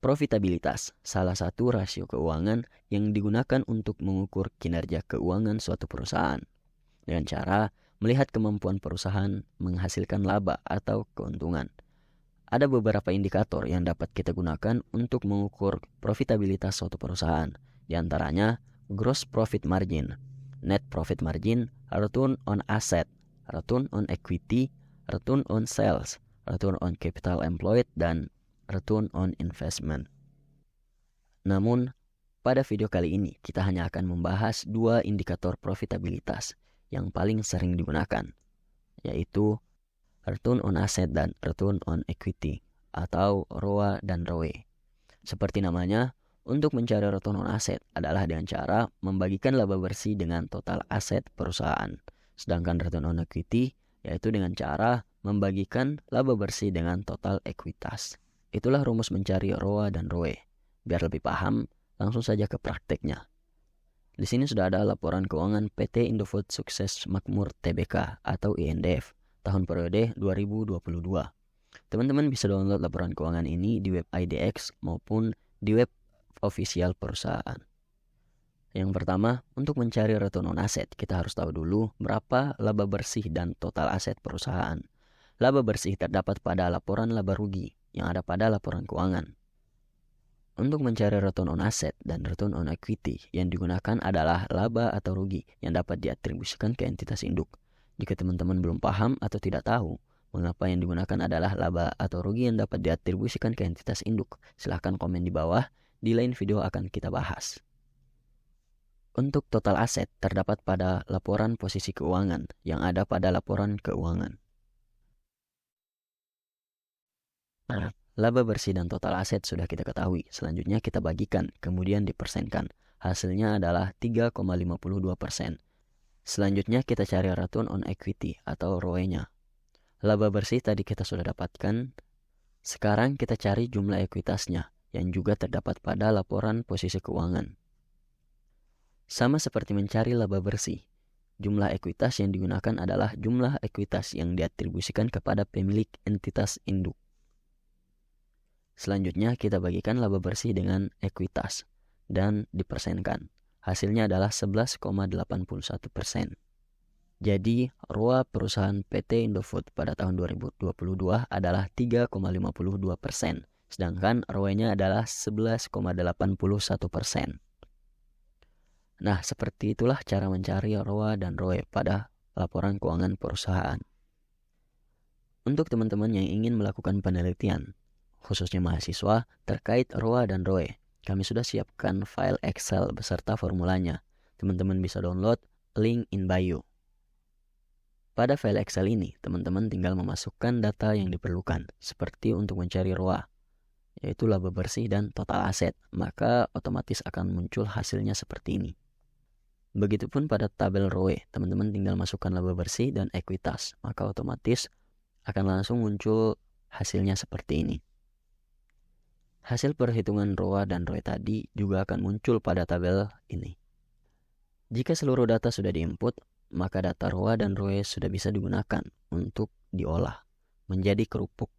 Profitabilitas, salah satu rasio keuangan yang digunakan untuk mengukur kinerja keuangan suatu perusahaan dengan cara melihat kemampuan perusahaan menghasilkan laba atau keuntungan. Ada beberapa indikator yang dapat kita gunakan untuk mengukur profitabilitas suatu perusahaan. Di antaranya gross profit margin, net profit margin, return on asset, return on equity, return on sales, return on capital employed, dan return on investment. Namun, pada video kali ini kita hanya akan membahas dua indikator profitabilitas yang paling sering digunakan, yaitu return on asset dan return on equity atau ROA dan ROE. Seperti namanya, untuk mencari return on asset adalah dengan cara membagikan laba bersih dengan total aset perusahaan. Sedangkan return on equity yaitu dengan cara membagikan laba bersih dengan total ekuitas. Itulah rumus mencari ROA dan ROE. Biar lebih paham, langsung saja ke prakteknya. Di sini sudah ada laporan keuangan PT Indofood Sukses Makmur Tbk atau INDF tahun periode 2022. Teman-teman bisa download laporan keuangan ini di web IDX maupun di web official perusahaan. Yang pertama, untuk mencari return on asset, kita harus tahu dulu berapa laba bersih dan total aset perusahaan. Laba bersih terdapat pada laporan laba rugi yang ada pada laporan keuangan. Untuk mencari return on asset dan return on equity yang digunakan adalah laba atau rugi yang dapat diatribusikan ke entitas induk. Jika teman-teman belum paham atau tidak tahu mengapa yang digunakan adalah laba atau rugi yang dapat diatribusikan ke entitas induk, silahkan komen di bawah, di lain video akan kita bahas. Untuk total aset terdapat pada laporan posisi keuangan yang ada pada laporan keuangan. Nah, laba bersih dan total aset sudah kita ketahui. Selanjutnya kita bagikan, kemudian dipersenkan. Hasilnya adalah 3,52%. Selanjutnya kita cari return on equity atau ROE-nya. Laba bersih tadi kita sudah dapatkan. Sekarang kita cari jumlah ekuitasnya yang juga terdapat pada laporan posisi keuangan. Sama seperti mencari laba bersih, jumlah ekuitas yang digunakan adalah jumlah ekuitas yang diatribusikan kepada pemilik entitas induk. Selanjutnya kita bagikan laba bersih dengan ekuitas dan dipersenkan. Hasilnya adalah 11,81%. Jadi ROA perusahaan PT Indofood pada tahun 2022 adalah 3,52%. Sedangkan ROE-nya adalah 11,81%. Nah, seperti itulah cara mencari ROA dan ROE pada laporan keuangan perusahaan. Untuk teman-teman yang ingin melakukan penelitian, khususnya mahasiswa, terkait ROA dan ROE, kami sudah siapkan file Excel beserta formulanya. Teman-teman bisa download link in bio. Pada file Excel ini, teman-teman tinggal memasukkan data yang diperlukan, seperti untuk mencari ROA, yaitu laba bersih dan total aset, maka otomatis akan muncul hasilnya seperti ini. Begitupun pada tabel ROE, teman-teman tinggal masukkan laba bersih dan ekuitas, maka otomatis akan langsung muncul hasilnya seperti ini. Hasil perhitungan ROA dan ROE tadi juga akan muncul pada tabel ini. Jika seluruh data sudah diinput, maka data ROA dan ROE sudah bisa digunakan untuk diolah menjadi kerupuk